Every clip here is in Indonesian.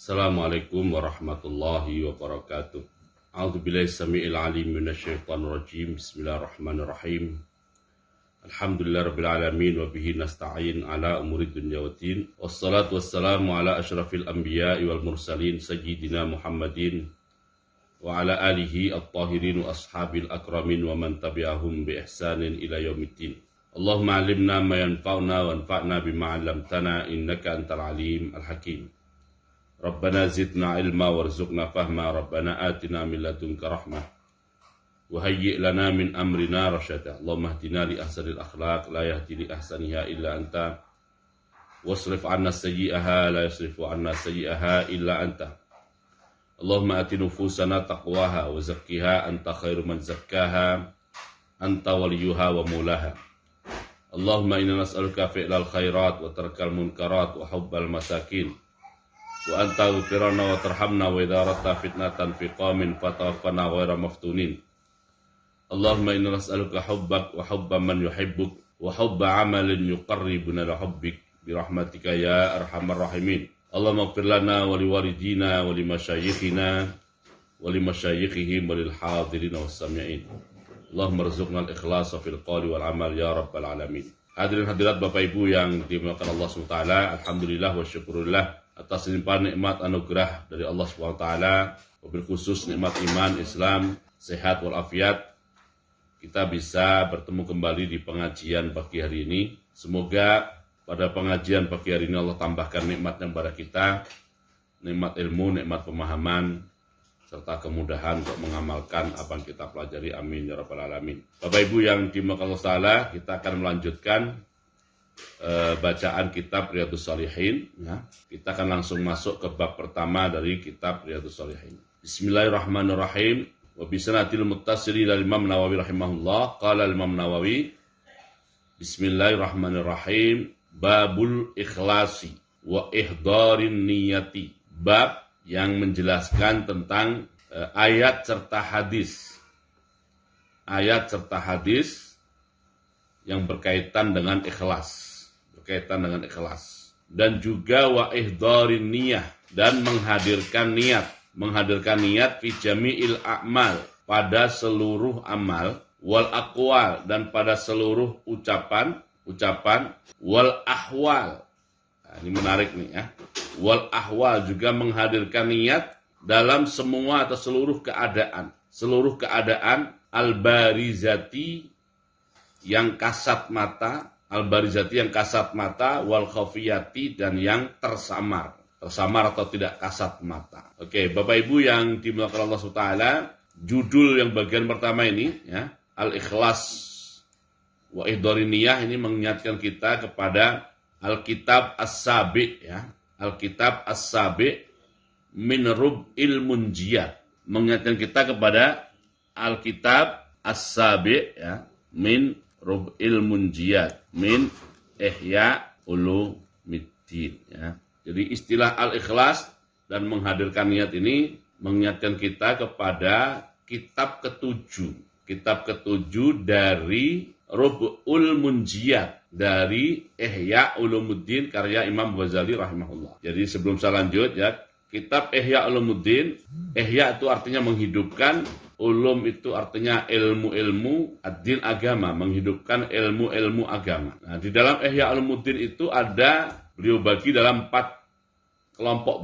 Assalamualaikum warahmatullahi wabarakatuh. A'udzubillahi samii'il 'aliim minasyaitonir rajiim. Bismillahirrahmanirrahim. Alhamdulillahirabbil alamin wa bihi nasta'in ala umuri dunya waddin. Wassalatu wassalamu ala asyrafil anbiya'i wal mursalin sayyidina Muhammadin wa ala alihi at-tahirin wa ashabil akramin wa man tabi'ahum bi ihsanin ila yaumiddin. Allahumma 'allimna ma yanfa'una wanfa'na bima 'allamtana innaka antal alim al-hakim. Rabbana zidna ilma warzuqna fahma. Rabbana atina min ladunka rahmah wa hayyi' lana min amrina rasyada. Allahumma hdina li ahsanil akhlaq la yahdi li ahsaniha illa anta wasrif 'anna sayyi'aha la yasrifu 'anna sayyi'aha illa anta. Allahumma ati nufusana taqwaha wa zakkiha anta khairu man zakkaha anta waliyuha wa mulaha. Allahumma inna nas'aluka fi'lal khairat wa tarkal munkarat wa hubbal masakin wa anta ghfirana wa tarhamna wa idza aradta fitnatan fi qaumin fatawaffana ghaira maftunin. Allahumma inna nas'aluka hubbak wa hubba man yuhibbuk wa hubba amalin yuqarribuna ila hubbik bi rahmatika ya arhamar rahimin. Allahumma ighfir lana wa liwalidina wa limasyayikhina wa limasyayikhihim wa lil hadirin was sami'in. Allahumma rzuqna al-ikhlasa fil qawli wal amal ya rabbal alamin. Hadirin hadirat Bapak Ibu yang dimuliakan Allah SWT, alhamdulillah wa syukurillah atas limpahan nikmat anugerah dari Allah SWT, wabil khusus nikmat iman, Islam, sehat walafiat. Kita bisa bertemu kembali di pengajian pagi hari ini. Semoga pada pengajian pagi hari ini Allah tambahkan nikmatnya kepada kita, nikmat ilmu, nikmat pemahaman, serta kemudahan untuk mengamalkan apa yang kita pelajari. Amin ya rabbal alamin. Bapak Ibu yang dimuliakan Allah Ta'ala, kita akan melanjutkan bacaan kitab Riyadhus Shalihin. Ya. Kita akan langsung masuk ke bab pertama dari kitab Riyadhus Shalihin. Bismillahirrahmanirrahim. Wa bisanatil muttasili dari Imam Nawawi rahimahullah. Qala Imam Nawawi, Bismillahirrahmanirrahim. Babul ikhlasi wa ihdarin niyati. Bab yang menjelaskan tentang ayat serta hadis. Ayat serta hadis yang berkaitan dengan ikhlas. Dan juga wa ihdarin niyah, dan menghadirkan niat fi jami'il a'mal, pada seluruh amal, wal aqwal, dan pada seluruh ucapan wal ahwal. Nah, ini menarik nih ya. Wal ahwal, juga menghadirkan niat dalam semua atau seluruh keadaan al-barizati yang kasat mata, wal khafiyati, dan yang tersamar atau tidak kasat mata. Oke, Bapak Ibu yang dimuliakan Allah SWT, judul yang bagian pertama ini ya, al-ikhlas wa ihdarin niyah, ini mengingatkan kita kepada Alkitab As-Sabi ya. Alkitab As-Sabi min Rub'il Munjiyat, mengingatkan kita kepada Alkitab As-Sabi ya, min Rub'il Munjiyat min Ihya Ulumiddin ya. Jadi istilah al-ikhlas dan menghadirkan niat ini mengingatkan kita kepada kitab ketujuh dari Rub'ul Munjiyat, dari Ihya Ulumuddin karya Imam Ghazali rahimahullah. Jadi sebelum saya lanjut ya, kitab Ihya Ulumuddin, Ihya itu artinya menghidupkan, ulum itu artinya ilmu-ilmu, ad-din agama, menghidupkan ilmu-ilmu agama. Nah, di dalam Ihya Ulumuddin itu ada, beliau bagi dalam 4 kelompok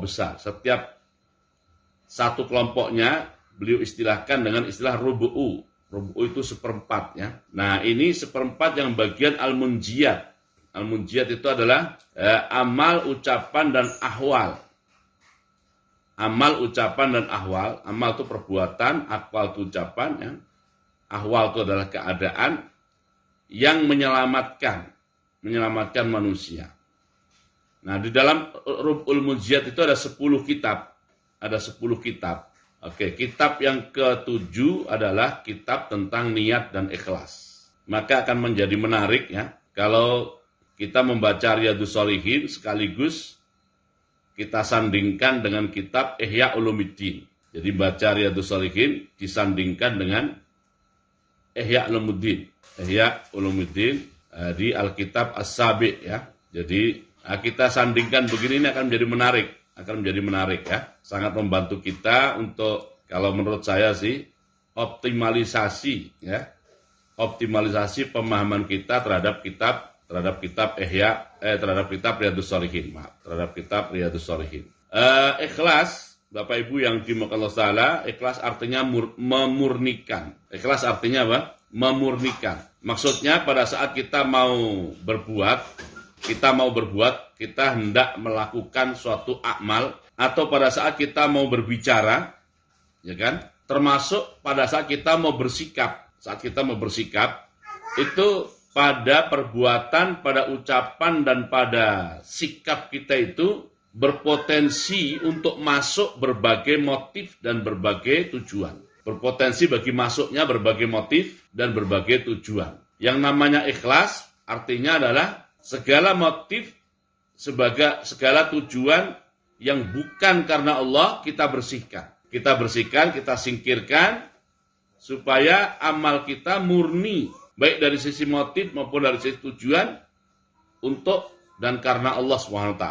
besar. Setiap satu kelompoknya beliau istilahkan dengan istilah rubu'u. Rubu'u itu 1/4 ya. Nah, ini 1/4 yang bagian al-munjiyat. Al-munjiyat itu adalah amal, ucapan, dan ahwal. Amal, ucapan, dan ahwal. Amal itu perbuatan, ahwal itu ucapan ya. Ahwal itu adalah keadaan yang menyelamatkan manusia. Nah, di dalam Rub'ul Munjiyat itu ada 10 kitab. Oke, kitab yang ke-7 adalah kitab tentang niat dan ikhlas. Maka akan menjadi menarik ya kalau kita membaca Riyadhus Shalihin sekaligus kita sandingkan dengan kitab Ihya Ulumuddin. Jadi baca Riyadhus Shalihin disandingkan dengan Ihya Ulumuddin di Alkitab As-Sabi ya. Jadi Nah, kita sandingkan begini, ini akan menjadi menarik ya. Sangat membantu kita untuk, kalau menurut saya sih, optimalisasi ya. Optimalisasi pemahaman kita terhadap kitab Riyadhus Shalihin, terhadap kitab Riyadhus Shalihin. Ikhlas, Bapak Ibu yang dimuliakan Allah Ta'ala, ikhlas artinya memurnikan. Ikhlas artinya apa? Memurnikan. Maksudnya pada saat kita mau berbuat, kita hendak melakukan suatu amal, atau pada saat kita mau berbicara, ya kan? Termasuk pada saat kita mau bersikap. Saat kita mau bersikap, itu pada perbuatan, pada ucapan, dan pada sikap kita itu berpotensi untuk masuk berbagai motif dan berbagai tujuan. Berpotensi bagi masuknya berbagai motif dan berbagai tujuan. Yang namanya ikhlas artinya adalah segala motif, segala tujuan yang bukan karena Allah kita bersihkan. Kita singkirkan supaya amal kita murni, baik dari sisi motif maupun dari sisi tujuan, untuk dan karena Allah SWT.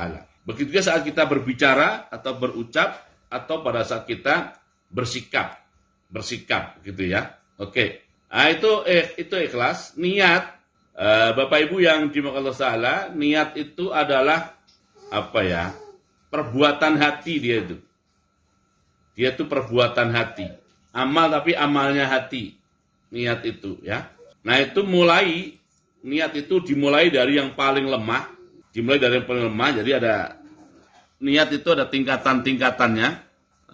Begitu juga saat kita berbicara atau berucap, atau pada saat kita bersikap gitu ya. Oke. Nah, itu ikhlas. Niat, Bapak Ibu yang dimuliakan Allah Ta'ala, niat itu adalah apa ya? Perbuatan hati dia itu. Dia itu perbuatan hati. Amal tapi amalnya hati. Niat itu ya. Nah, niat itu dimulai dari yang paling lemah. Jadi ada niat itu ada tingkatan-tingkatannya.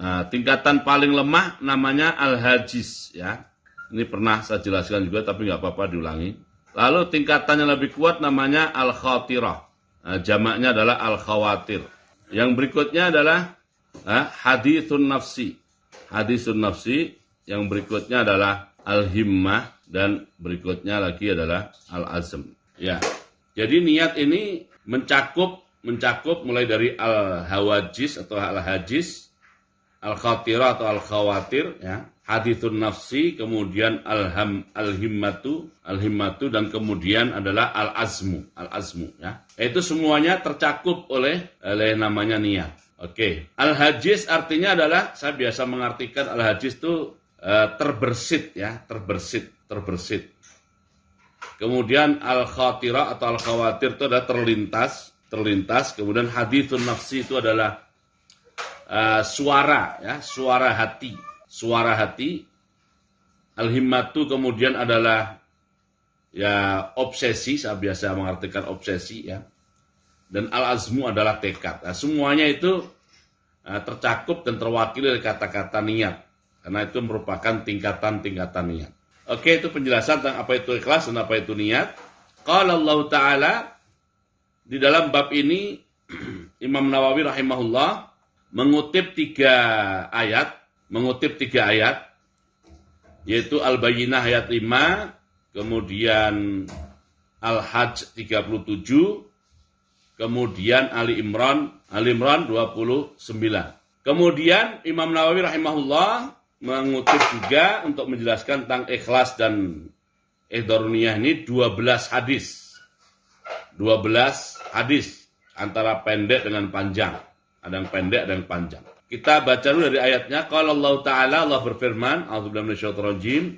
Nah, tingkatan paling lemah namanya al-hajiz ya. Ini pernah saya jelaskan juga tapi nggak apa-apa diulangi. Lalu tingkatan yang lebih kuat namanya al-khatirah. Nah, jamaknya adalah al-khawatir. Yang berikutnya adalah hadithun nafsi. Hadithun nafsi. Yang berikutnya adalah al-himmah. Dan berikutnya lagi adalah al-azm. Ya. Jadi niat ini mencakup mulai dari al-hawajiz atau al-hajiz, al-khatirah atau al-khawatir ya. Hadithun nafsi, kemudian al-himmatu, dan kemudian adalah al-azmu ya. Itu semuanya tercakup oleh namanya niat. Oke. Al-hajiz artinya adalah, saya biasa mengartikan al-hajiz itu terbersit ya, terbersit. Kemudian al-khatirah atau al-khawatir itu adalah terlintas. Kemudian hadithun nafsi itu adalah suara ya, suara hati. Al-himmatu kemudian adalah ya obsesi, saya biasa mengartikan obsesi ya. Dan al-azmu adalah tekad. Nah, semuanya itu tercakup dan terwakili dari kata-kata niat. Karena itu merupakan tingkatan-tingkatan niat. Oke, itu penjelasan tentang apa itu ikhlas dan apa itu niat. Qala Allah Ta'ala, di dalam bab ini Imam Nawawi rahimahullah mengutip tiga ayat, yaitu Al-Bayyinah ayat 5, kemudian Al-Hajj 37, kemudian Ali Imran 29. Kemudian Imam Nawawi rahimahullah mengutip juga untuk menjelaskan tentang ikhlas dan ihdaruniyah ini 12 hadis. 12 hadis antara pendek dengan panjang. Ada yang pendek, ada yang panjang. Kita baca dulu dari ayatnya. Qala Allah Ta'ala, Allah berfirman, a'udzubillahi minasyaitonir rajim,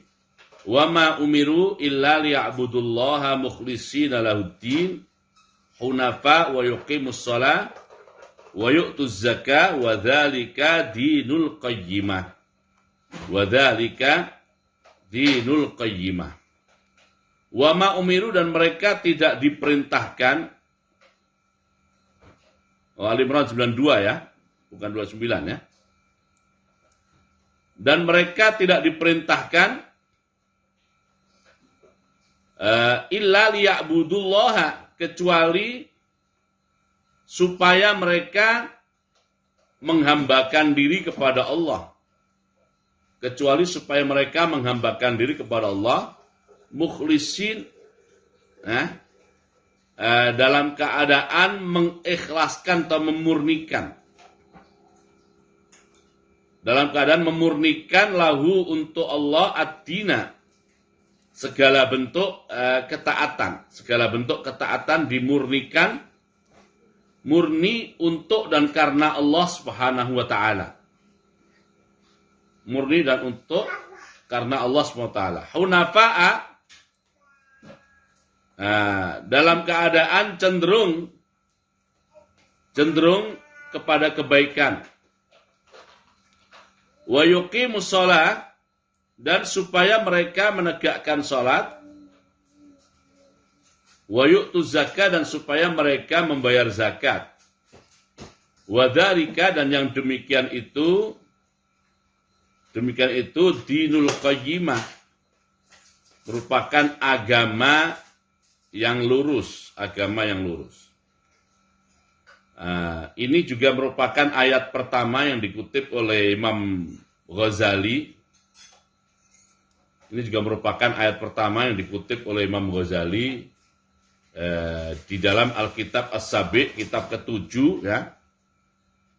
wa ma umiru illa liya'budullaha mukhlishina lahuddin hunafa wa yuqimus shalah wa yu'tuz zakah wa dzalika dinul qayyimah. Wadzalika dinul qayyimah. Wa ma umiru, dan mereka tidak diperintahkan. Ali Imran 92 ya, bukan 29 ya. Dan mereka tidak diperintahkan illa liya'budullaha, kecuali supaya mereka menghambakan diri kepada Allah. Mukhlisin dalam keadaan mengikhlaskan atau memurnikan. Dalam keadaan memurnikan lahu untuk Allah ad-dina, segala bentuk ketaatan dimurnikan murni untuk dan karena Allah Subhanahu wa taala. Murni dan untuk karena Allah Subhanahu wa taala. Hunafa'a, dalam keadaan cenderung kepada kebaikan. Wa yuqimus shalah, dan supaya mereka menegakkan salat. Wa yu'tuz zakat, dan supaya mereka membayar zakat. Wa dzalika, dan yang demikian itu dinul qayyimah, merupakan agama yang lurus, Ini juga merupakan ayat pertama yang dikutip oleh Imam Ghazali. Ini juga merupakan ayat pertama yang dikutip oleh Imam Ghazali di dalam Alkitab As-Sabi', kitab ke-7 ya,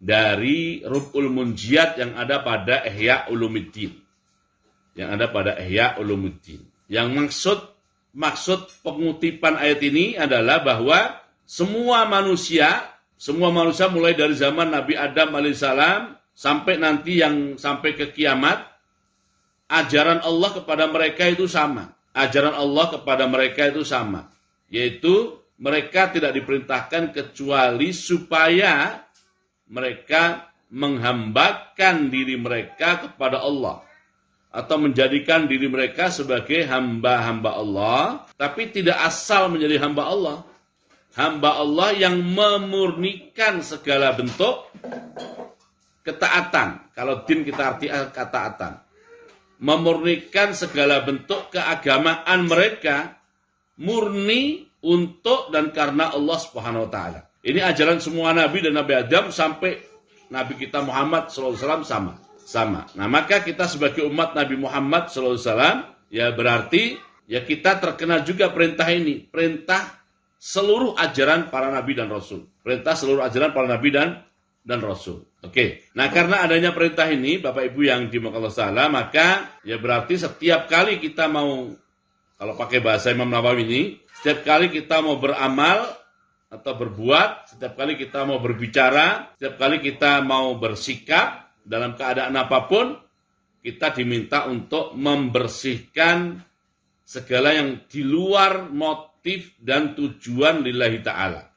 dari Rub'ul Munjiyat yang ada pada Ihya Ulumuddin. Yang maksud pengutipan ayat ini adalah bahwa semua manusia mulai dari zaman Nabi Adam alaihissalam sampai nanti sampai ke kiamat, ajaran Allah kepada mereka itu sama. Yaitu mereka tidak diperintahkan kecuali supaya mereka menghambakan diri mereka kepada Allah, atau menjadikan diri mereka sebagai hamba-hamba Allah, tapi tidak asal menjadi hamba Allah. Hamba Allah yang memurnikan segala bentuk ketaatan. Kalau din kita arti ketaatan. Memurnikan segala bentuk keagamaan mereka, murni untuk dan karena Allah Subhanahu wa taala. Ini ajaran semua nabi dan Nabi Adam sampai Nabi kita Muhammad SAW sama. Nah, maka kita sebagai umat Nabi Muhammad SAW, ya berarti ya kita terkena juga perintah ini, perintah seluruh ajaran para nabi dan rasul. Oke. Nah, karena adanya perintah ini, Bapak Ibu yang dimuliakan Allah Ta'ala, maka ya berarti setiap kali kita mau, kalau pakai bahasa Imam Nawawi ini, setiap kali kita mau beramal atau berbuat, setiap kali kita mau berbicara, setiap kali kita mau bersikap dalam keadaan apapun, kita diminta untuk membersihkan segala yang di luar motif dan tujuan lillahi ta'ala.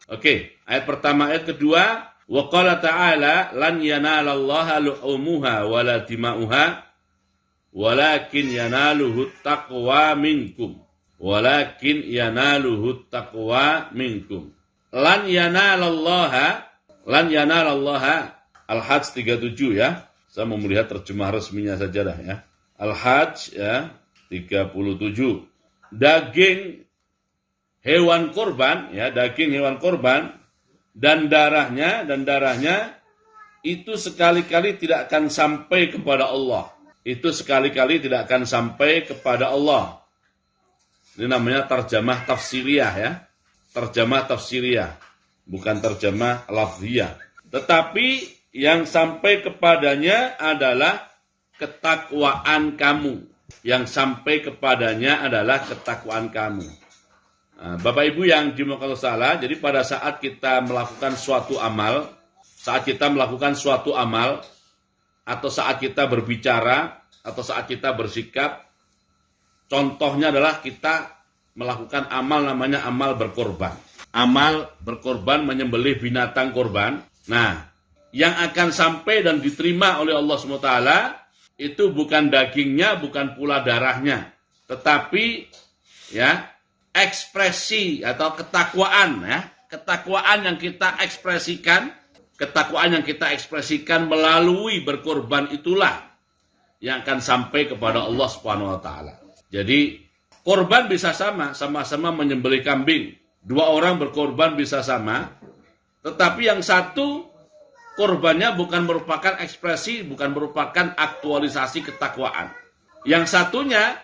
Oke, ayat pertama, ayat kedua, wa qala ta'ala lan yanalallaha luhumuha wala dima'uha walakin yanaluhu taqwa minkum. Lan yanalallaha Al-Hajj 37 ya. Saya mau melihat terjemah resminya saja dah ya. Al-Hajj ya 37. Daging hewan korban dan darahnya itu sekali-kali tidak akan sampai kepada Allah. Ini namanya terjemah tafsiriyah ya. Bukan terjemah lafziyah. Tetapi yang sampai kepadanya adalah ketakwaan kamu. Nah, Bapak Ibu yang dimuliakan Allah, jadi pada saat kita melakukan suatu amal, atau saat kita berbicara, atau saat kita bersikap, contohnya adalah kita melakukan amal namanya amal berkorban. Amal berkorban, menyembelih binatang korban. Nah, yang akan sampai dan diterima oleh Allah SWT itu bukan dagingnya, bukan pula darahnya, tetapi ya ekspresi atau ketakwaan ya, ketakwaan yang kita ekspresikan melalui berkorban, itulah yang akan sampai kepada Allah Subhanahu wa taala. Jadi korban bisa sama-sama menyembelih kambing. Dua orang berkorban bisa sama, tetapi yang satu korbannya bukan merupakan ekspresi, bukan merupakan aktualisasi ketakwaan. Yang satunya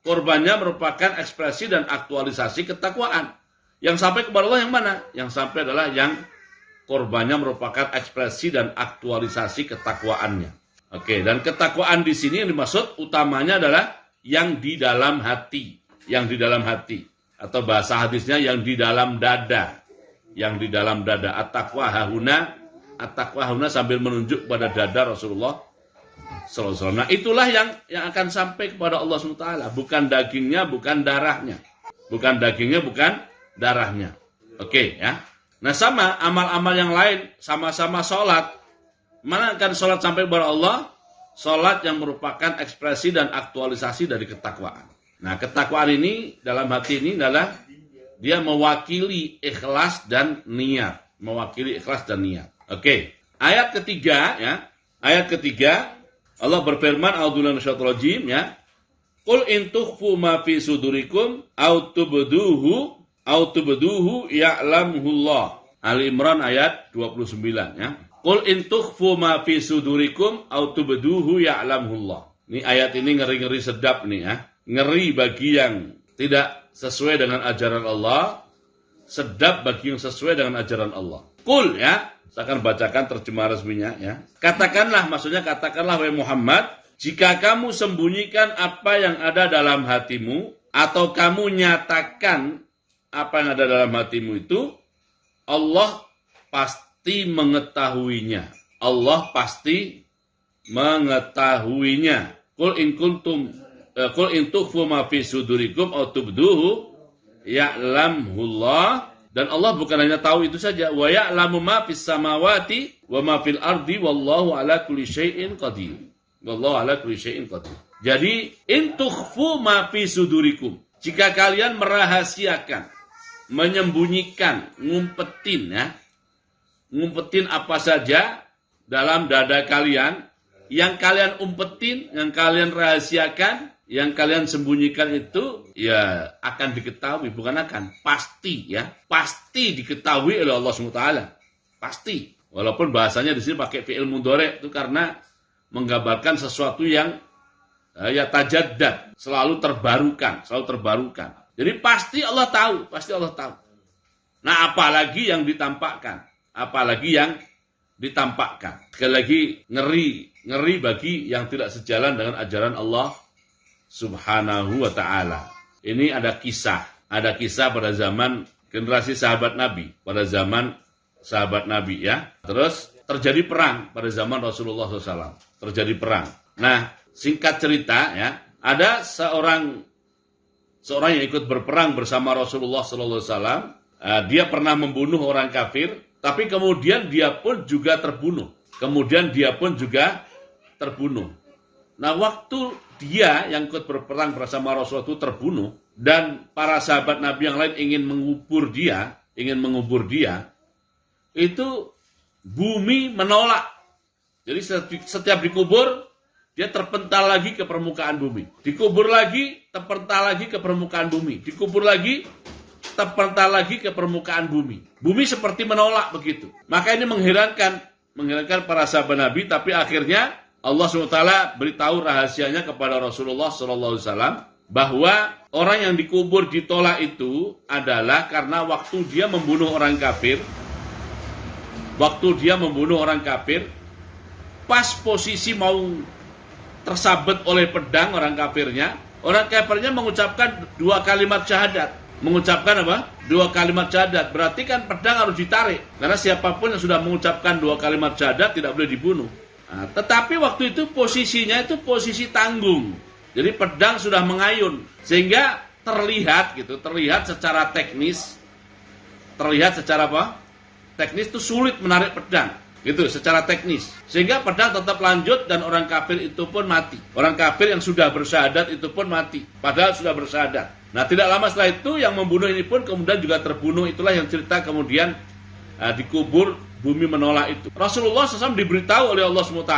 korbannya merupakan ekspresi dan aktualisasi ketakwaan. Yang sampai kepada Allah yang mana? Yang sampai adalah yang korbannya merupakan ekspresi dan aktualisasi ketakwaannya. Oke, dan ketakwaan di sini yang dimaksud utamanya adalah yang di dalam hati. atau bahasa hadisnya yang di dalam dada. Yang di dalam dada. At-taqwa hahuna. At-taqwa hahuna sambil menunjuk pada dada Rasulullah SAW. Nah itulah yang akan sampai kepada Allah SWT. Bukan dagingnya, bukan darahnya. Bukan dagingnya, bukan darahnya. Oke ya. Nah sama amal-amal yang lain. Sama-sama sholat. Mana akan sholat sampai kepada Allah? Sholat yang merupakan ekspresi dan aktualisasi dari ketakwaan. Nah ketakwaan ini dalam hati ini adalah dia mewakili ikhlas dan niat. Mewakili ikhlas dan niat. Oke. Ayat ketiga ya. Ayat ketiga. Allah berfirman, a'udzubillahi minasyaitonir rajim ya. Qul in tukhfu ma fi sudurikum aw tubduhu ya'lamuhullah. Ali Imran ayat 29 ya. Qul in tukhfu ma fi sudurikum aw tubduhu ya'lamuhullah. Ini ayat ini ngeri-ngeri sedap nih ya. Ngeri bagi yang tidak sesuai dengan ajaran Allah, sedap bagi yang sesuai dengan ajaran Allah. Qul ya. Saya akan bacakan terjemah resminya ya. Katakanlah, maksudnya katakanlah wahai Muhammad, jika kamu sembunyikan apa yang ada dalam hatimu atau kamu nyatakan apa yang ada dalam hatimu itu, Allah pasti mengetahuinya. Allah pasti mengetahuinya. Qul in tukhfu ma fi sudurikum aw tubduhu ya'lamullah. Dan Allah bukan hanya tahu itu saja, wa ya'lamu ma fis samawati wa ma fil ardi wallahu ala kulli syai'in qadir. Wallahu ala kulli syai'in qadir. Jadi in tukhfu ma fi sudurikum. Jika kalian merahasiakan, menyembunyikan, ngumpetin ya. Ngumpetin apa saja dalam dada kalian, yang kalian umpetin, yang kalian rahasiakan, yang kalian sembunyikan itu ya akan diketahui, bukan akan, pasti ya, pasti diketahui oleh Allah SWT. Pasti. Walaupun bahasanya di sini pakai fi'il mudhari' itu karena menggambarkan sesuatu yang ya tajaddad, selalu terbarukan. Jadi pasti Allah tahu, pasti Allah tahu. Nah, apalagi yang ditampakkan, Sekali lagi ngeri bagi yang tidak sejalan dengan ajaran Allah Subhanahu wa ta'ala. Ini ada kisah pada zaman generasi sahabat Nabi, pada zaman sahabat Nabi ya. Terus terjadi perang pada zaman Rasulullah SAW. Terjadi perang. Nah, singkat cerita ya, ada seorang yang ikut berperang bersama Rasulullah SAW. Dia pernah membunuh orang kafir, tapi kemudian dia pun juga terbunuh. Nah, waktu dia yang ikut berperang bersama Rasulullah itu terbunuh dan para sahabat Nabi yang lain ingin mengubur dia, itu bumi menolak. Jadi setiap dikubur dia terpental lagi ke permukaan bumi. Dikubur lagi, terpental lagi ke permukaan bumi. Dikubur lagi, terpental lagi ke permukaan bumi. Bumi seperti menolak begitu. Maka ini mengherankan para sahabat Nabi, tapi akhirnya Allah SWT beritahu rahasianya kepada Rasulullah SAW bahwa orang yang dikubur ditolak itu adalah karena waktu dia membunuh orang kafir, pas posisi mau tersabet oleh pedang orang kafirnya mengucapkan 2 kalimat syahadat. Mengucapkan apa? 2 kalimat syahadat. Berarti kan pedang harus ditarik. Karena siapapun yang sudah mengucapkan 2 kalimat syahadat tidak boleh dibunuh. Nah, tetapi waktu itu posisinya itu posisi tanggung. Jadi pedang sudah mengayun. Sehingga terlihat secara teknis. Teknis itu sulit menarik pedang. Gitu, secara teknis. Sehingga pedang tetap lanjut dan orang kafir itu pun mati. Orang kafir yang sudah bersyahadat itu pun mati. Padahal sudah bersyahadat. Nah, tidak lama setelah itu yang membunuh ini pun kemudian juga terbunuh. Itulah yang cerita kemudian dikubur, bumi menolak itu. Rasulullah SAW diberitahu oleh Allah SWT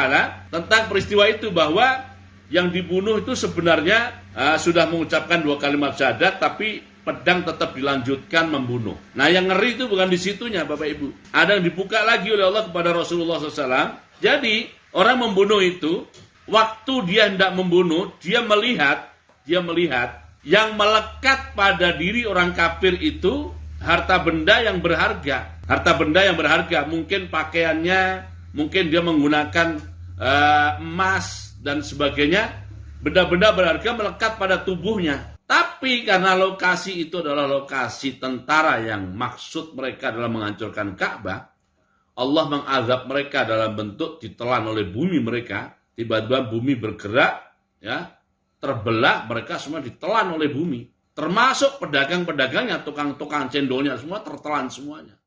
tentang peristiwa itu, bahwa yang dibunuh itu sebenarnya sudah mengucapkan 2 kalimat syahadat, tapi pedang tetap dilanjutkan membunuh. Nah, yang ngeri itu bukan di situnya, Bapak Ibu. Ada yang dibuka lagi oleh Allah kepada Rasulullah SAW. Jadi orang membunuh itu, waktu dia hendak membunuh, dia melihat yang melekat pada diri orang kafir itu harta benda yang berharga. Mungkin pakaiannya, mungkin dia menggunakan emas dan sebagainya. Benda-benda berharga melekat pada tubuhnya. Tapi karena lokasi itu adalah lokasi tentara yang maksud mereka adalah menghancurkan Ka'bah, Allah mengazab mereka dalam bentuk ditelan oleh bumi mereka. Tiba-tiba bumi bergerak, ya, terbelah, mereka semua ditelan oleh bumi. Termasuk pedagang-pedagangnya, tukang-tukang cendolnya, semua tertelan semuanya.